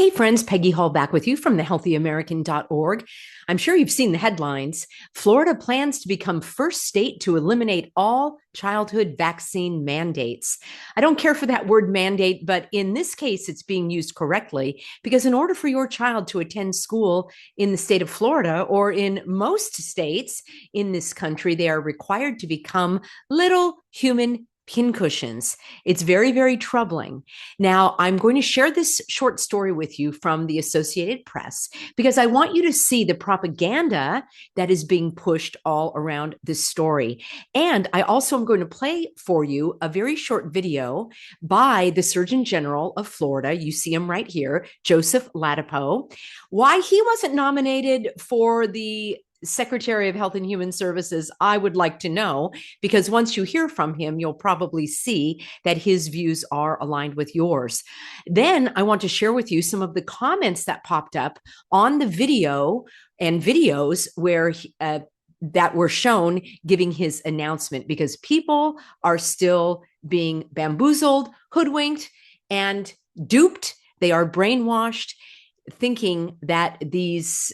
Hey friends, Peggy Hall back with you from thehealthyamerican.org. I'm sure you've seen the headlines. Florida plans to become first state to eliminate all childhood vaccine mandates. I don't care for that word mandate, but in this case, it's being used correctly because in order for your child to attend school in the state of Florida or in most states in this country, they are required to become little human pincushions. It's very, very troubling. Now, I'm going to share this short story with you from the Associated Press because I want you to see the propaganda that is being pushed all around this story. And I also am going to play for you a very short video by the Surgeon General of Florida. You see him right here, Joseph Ladapo. Why he wasn't nominated for the Secretary of Health and Human Services, I would like to know, because once you hear from him, you'll probably see that his views are aligned with yours. Then I want to share with you some of the comments that popped up on the video and videos where that were shown giving his announcement, because people are still being bamboozled, hoodwinked, and duped. They are brainwashed, thinking that these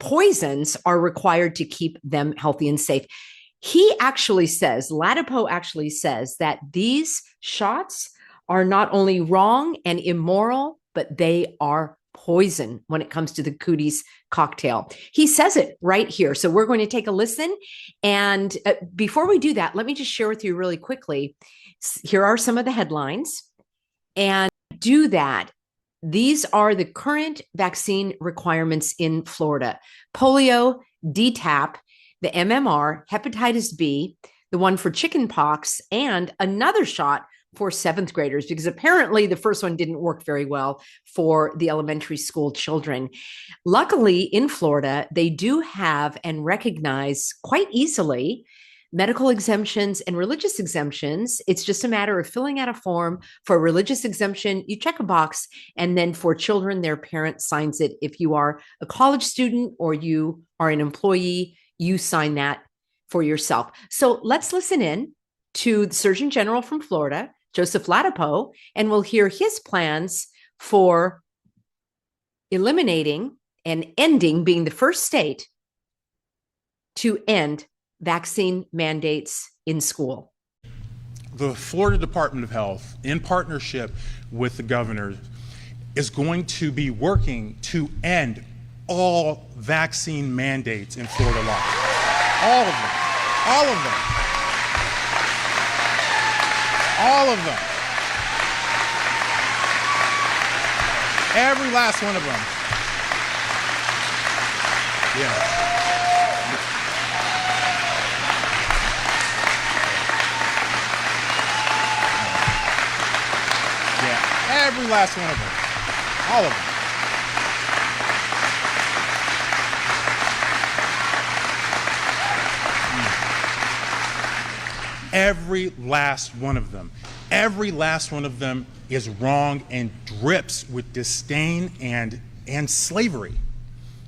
poisons are required to keep them healthy and safe. He actually says, Ladapo actually says that these shots are not only wrong and immoral, but they are poison when it comes to the cooties cocktail. He says it right here. So we're going to take a listen. And before we do that, let me just share with you really quickly. Here are some of the headlines. And do that. These are the current vaccine requirements in Florida: polio, DTaP, the MMR, hepatitis B, the one for chickenpox, and another shot for seventh graders, because apparently the first one didn't work very well for the elementary school children. Luckily, in Florida, they do have and recognize quite easily medical exemptions and religious exemptions. It's just a matter of filling out a form. For a religious exemption, you check a box, and then for children, their parent signs it. If you are a college student or you are an employee, you sign that for yourself. So let's listen in to the Surgeon General from Florida, Joseph Ladapo, and we'll hear his plans for eliminating and ending, being the first state to end vaccine mandates in school. The Florida Department of Health, in partnership with the governor, is going to be working to end all vaccine mandates in Florida law. All of them. All of them. All of them. Every last one of them. Yeah. Every last one of them. All of them. Every last one of them. Every last one of them is wrong and drips with disdain and slavery.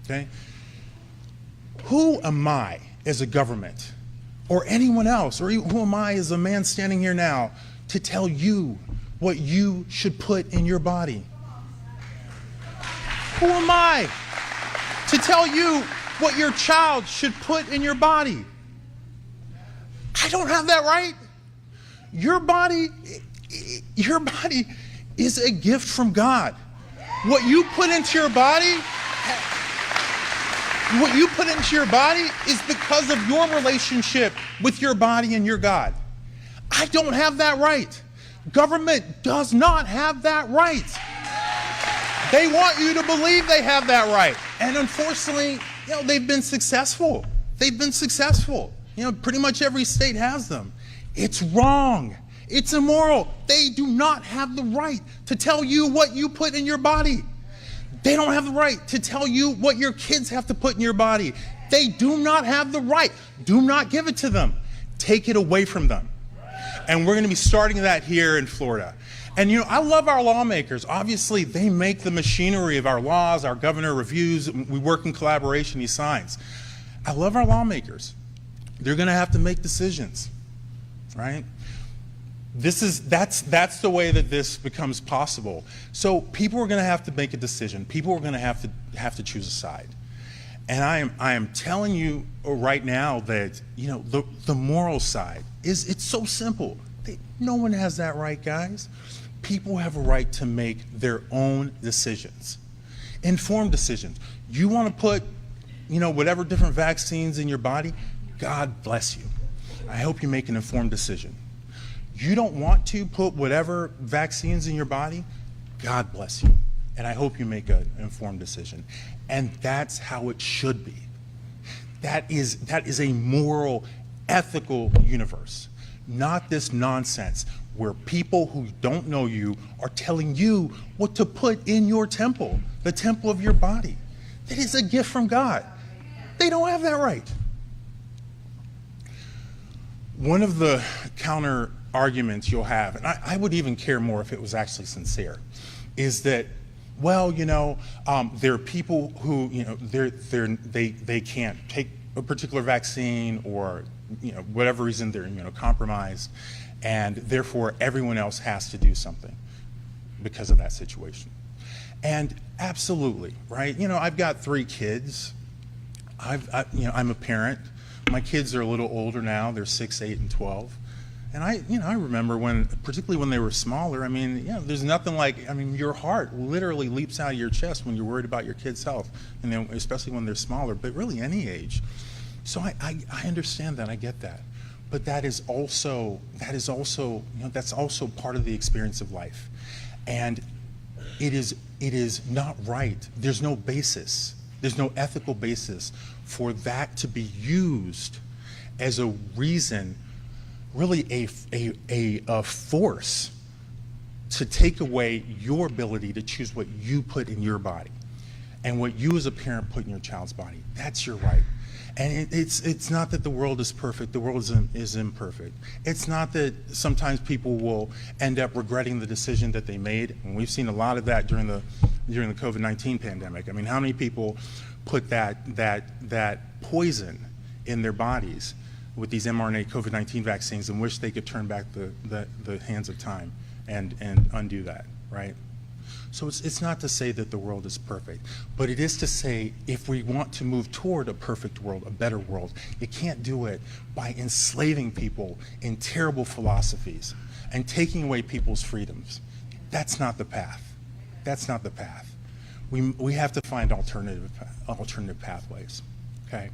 Okay? Who am I as a government, or anyone else, or who am I as a man standing here now to tell you what you should put in your body? Who am I to tell you what your child should put in your body? I don't have that right. Your body is a gift from God. What you put into your body, is because of your relationship with your body and your God. I don't have that right. Government does not have that right. They want you to believe they have that right. And unfortunately, they've been successful. They've been successful. Pretty much every state has them. It's wrong. It's immoral. They do not have the right to tell you what you put in your body. They don't have the right to tell you what your kids have to put in your body. They do not have the right. Do not give it to them. Take it away from them. And we're going to be starting that here in Florida. And I love our lawmakers. Obviously, they make the machinery of our laws. Our governor reviews. We work in collaboration. He signs. I love our lawmakers. They're going to have to make decisions, right? That's the way that this becomes possible. So people are going to have to make a decision. People are going to have to choose a side. And I am telling you right now that, you know, the moral side it's so simple. No one has that right, guys. People have a right to make their own decisions, informed decisions. You want to put, you know, whatever different vaccines in your body, God bless you. I hope you make an informed decision. You don't want to put whatever vaccines in your body, God bless you. And I hope you make an informed decision. And that's how it should be. That is a moral, ethical universe, not this nonsense where people who don't know you are telling you what to put in your temple, the temple of your body. That is a gift from God. They don't have that right. One of the counter arguments you'll have, and I would even care more if it was actually sincere, is that, well, you know, there are people who, you know, they can't take a particular vaccine, or, you know, whatever reason they're immunocompromised, and therefore everyone else has to do something because of that situation. And absolutely, right? You know, I've got 3 kids. You know, I'm a parent. My kids are a little older now. They're 6, 8, and 12. And I remember particularly when they were smaller, I mean, you know, there's nothing like, I mean, your heart literally leaps out of your chest when you're worried about your kid's health, and then especially when they're smaller, but really any age. So I understand that, I get that. But that is also, you know, that's also part of the experience of life. And it is not right. There's no basis. There's no ethical basis for that to be used as a reason, really a force to take away your ability to choose what you put in your body and what you as a parent put in your child's body. That's your right. And it's not that the world is perfect. The world is imperfect. It's not that sometimes people will end up regretting the decision that they made. And we've seen a lot of that during the COVID-19 pandemic. I mean, how many people put that poison in their bodies with these mRNA COVID-19 vaccines and wish they could turn back the hands of time and undo that, right? So it's not to say that the world is perfect, but it is to say if we want to move toward a perfect world, a better world, you can't do it by enslaving people in terrible philosophies and taking away people's freedoms. That's not the path. That's not the path. We have to find alternative pathways, okay?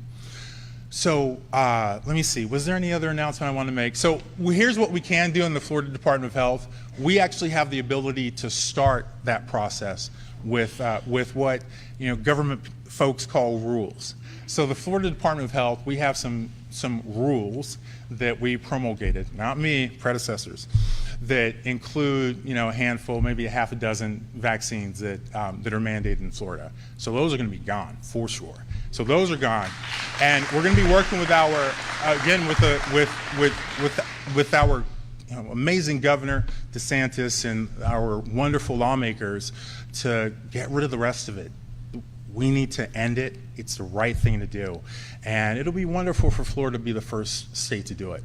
So let me see, was there any other announcement I want to make? So here's what we can do in the Florida Department of Health. We actually have the ability to start that process with what, you know, government folks call rules. So the Florida Department of Health, we have some rules that we promulgated, not me, predecessors, that include, you know, a handful, maybe a half a dozen vaccines that that are mandated in Florida. So those are going to be gone for sure. So those are gone, and we're going to be working with our again with our, you know, amazing Governor DeSantis and our wonderful lawmakers to get rid of the rest of it. We need to end it. It's the right thing to do, and it'll be wonderful for Florida to be the first state to do it.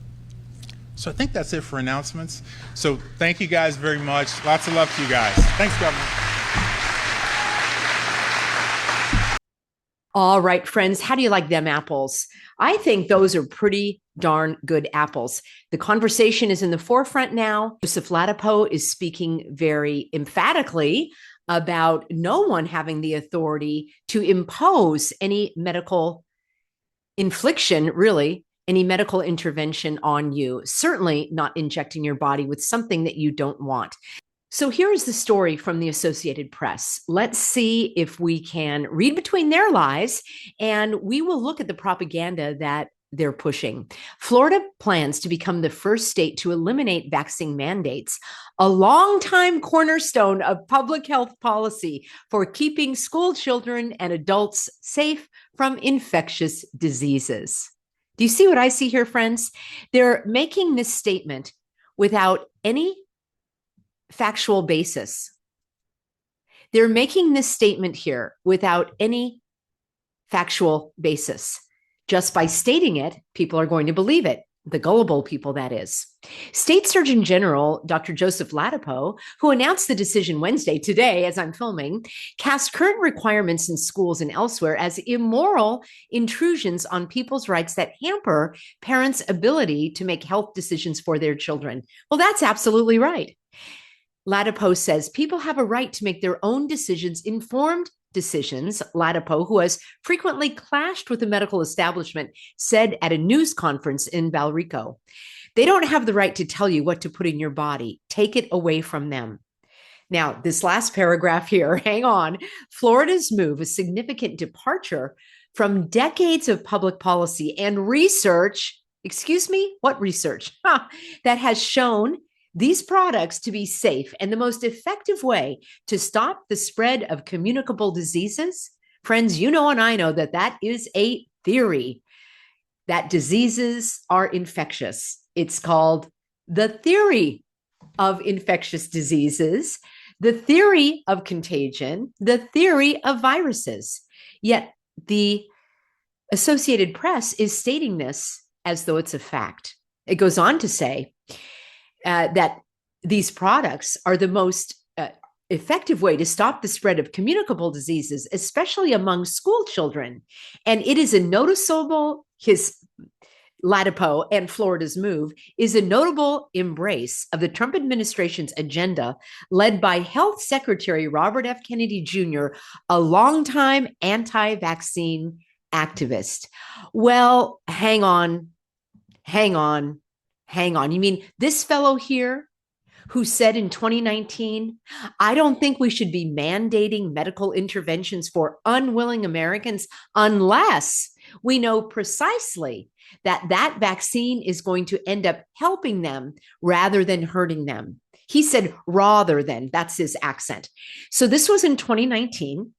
So I think that's it for announcements. So thank you guys very much. Lots of love to you guys. Thanks, Governor. All right, friends, how do you like them apples? I think those are pretty darn good apples. The conversation is in the forefront now. Joseph Ladapo is speaking very emphatically about no one having the authority to impose any medical infliction, really, any medical intervention on you, certainly not injecting your body with something that you don't want. So here is the story from the Associated Press. Let's see if we can read between their lies, and we will look at the propaganda that they're pushing. Florida plans to become the first state to eliminate vaccine mandates, a longtime cornerstone of public health policy for keeping school children and adults safe from infectious diseases. Do you see what I see here, friends? They're making this statement without any factual basis. They're making this statement here without any factual basis. Just by stating it, people are going to believe it. The gullible people, that is. State Surgeon General Dr. Joseph Ladapo, who announced the decision Wednesday, today, as I'm filming, cast current requirements in schools and elsewhere as immoral intrusions on people's rights that hamper parents' ability to make health decisions for their children. Well, that's absolutely right. Ladapo says people have a right to make their own decisions, informed decisions. Ladapo, who has frequently clashed with the medical establishment, said at a news conference in Valrico, they don't have the right to tell you what to put in your body. Take it away from them. Now, this last paragraph here, hang on. Florida's move, a significant departure from decades of public policy and research. Excuse me? What research? That has shown these products to be safe and the most effective way to stop the spread of communicable diseases. Friends, you know and I know that that is a theory, that diseases are infectious. It's called the theory of infectious diseases, the theory of contagion, the theory of viruses. Yet the Associated Press is stating this as though it's a fact. It goes on to say that these products are the most effective way to stop the spread of communicable diseases, especially among school children. And it is a noticeable, his Ladapo and Florida's move is a notable embrace of the Trump administration's agenda led by Health Secretary Robert F. Kennedy Jr., a longtime anti-vaccine activist. Well, hang on. You mean this fellow here who said in 2019, I don't think we should be mandating medical interventions for unwilling Americans unless we know precisely that that vaccine is going to end up helping them rather than hurting them. He said rather than, that's his accent. So this was in 2019.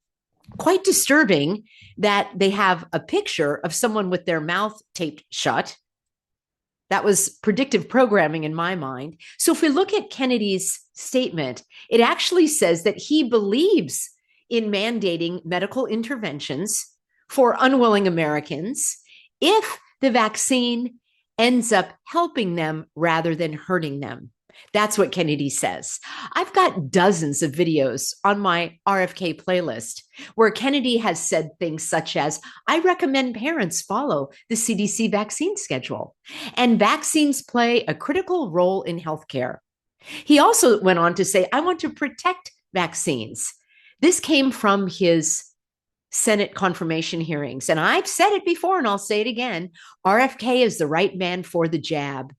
Quite disturbing that they have a picture of someone with their mouth taped shut. That was predictive programming in my mind. So if we look at Kennedy's statement, it actually says that he believes in mandating medical interventions for unwilling Americans if the vaccine ends up helping them rather than hurting them. That's what Kennedy says. I've got dozens of videos on my RFK playlist where Kennedy has said things such as, I recommend parents follow the CDC vaccine schedule, and vaccines play a critical role in healthcare. He also went on to say, I want to protect vaccines. This came from his Senate confirmation hearings. And I've said it before and I'll say it again. RFK is the right man for the jab.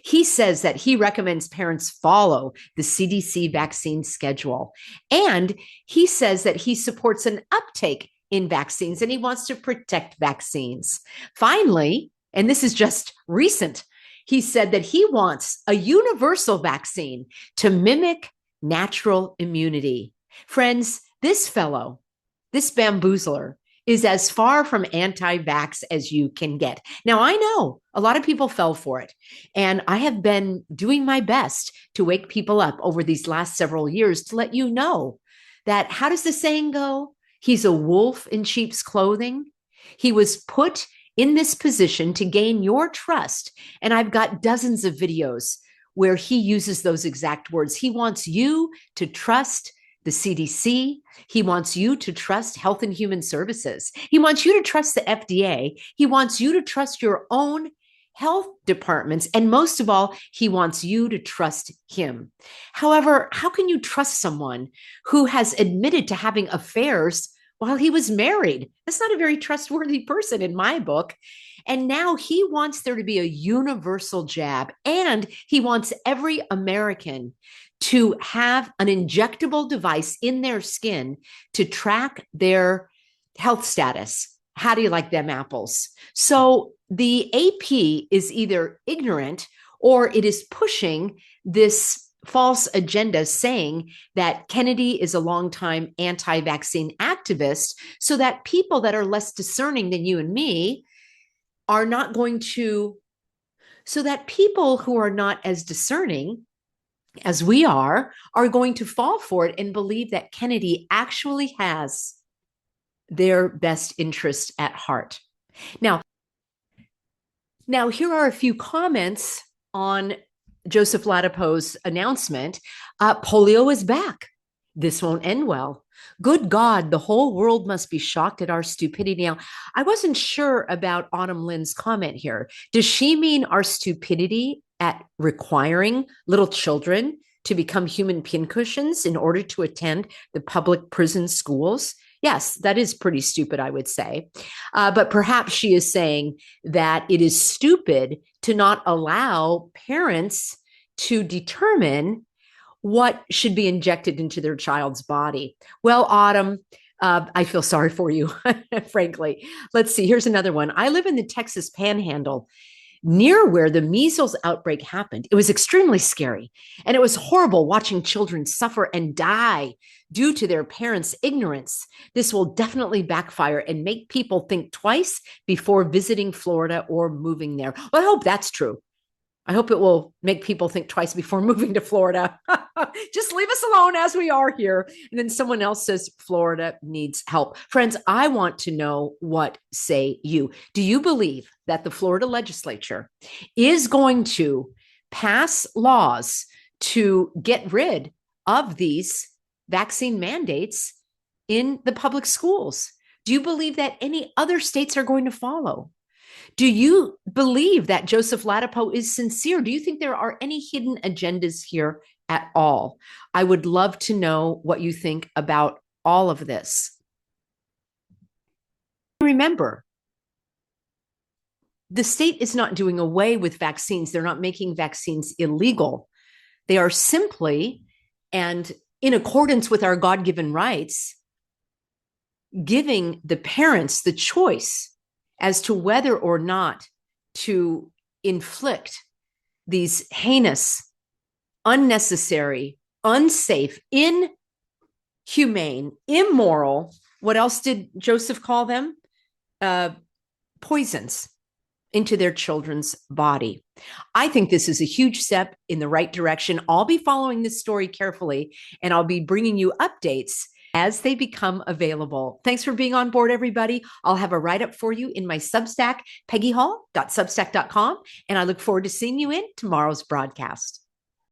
He says that he recommends parents follow the CDC vaccine schedule. And he says that he supports an uptake in vaccines and he wants to protect vaccines. Finally, and this is just recent, he said that he wants a universal vaccine to mimic natural immunity. Friends, this fellow, this bamboozler, is as far from anti-vax as you can get. Now, I know a lot of people fell for it, and I have been doing my best to wake people up over these last several years to let you know that, how does the saying go? He's a wolf in sheep's clothing. He was put in this position to gain your trust, and I've got dozens of videos where he uses those exact words. He wants you to trust the CDC. He wants you to trust Health and Human Services. He wants you to trust the FDA. He wants you to trust your own health departments. And most of all, he wants you to trust him. However, how can you trust someone who has admitted to having affairs while he was married? That's not a very trustworthy person in my book. And now he wants there to be a universal jab, and he wants every American to have an injectable device in their skin to track their health status. How do you like them apples? So the AP is either ignorant or it is pushing this false agenda saying that Kennedy is a longtime anti-vaccine activist so that people that are less discerning than you and me are not going to, so that people who are not as discerning as we are going to fall for it and believe that Kennedy actually has their best interest at heart. Now, Now, here are a few comments on Joseph Ladapo's announcement. Polio is back. This won't end well. Good God, the whole world must be shocked at our stupidity. Now, I wasn't sure about Autumn Lynn's comment here. Does she mean our stupidity at requiring little children to become human pincushions in order to attend the public prison schools? Yes, that is pretty stupid, I would say. But perhaps she is saying that it is stupid to not allow parents to determine what should be injected into their child's body. Well, Autumn, I feel sorry for you, frankly. Let's see. Here's another one. I live in the Texas Panhandle, near where the measles outbreak happened. It was extremely scary, and it was horrible watching children suffer and die due to their parents' ignorance. This will definitely backfire and make people think twice before visiting Florida or moving there. Well, I hope that's true. I hope it will make people think twice before moving to Florida. Just leave us alone as we are here. And then someone else says Florida needs help. Friends, I want to know, what say you? Do you believe that the Florida legislature is going to pass laws to get rid of these vaccine mandates in the public schools? Do you believe that any other states are going to follow? Do you believe that Joseph Ladapo is sincere? Do you think there are any hidden agendas here at all? I would love to know what you think about all of this. Remember, the state is not doing away with vaccines. They're not making vaccines illegal. They are simply, and in accordance with our God-given rights, giving the parents the choice as to whether or not to inflict these heinous, unnecessary, unsafe, inhumane, immoral, what else did Joseph call them? Poisons into their children's body. I think this is a huge step in the right direction. I'll be following this story carefully, and I'll be bringing you updates as they become available. Thanks for being on board, everybody. I'll have a write-up for you in my Substack, peggyhall.substack.com, and I look forward to seeing you in tomorrow's broadcast.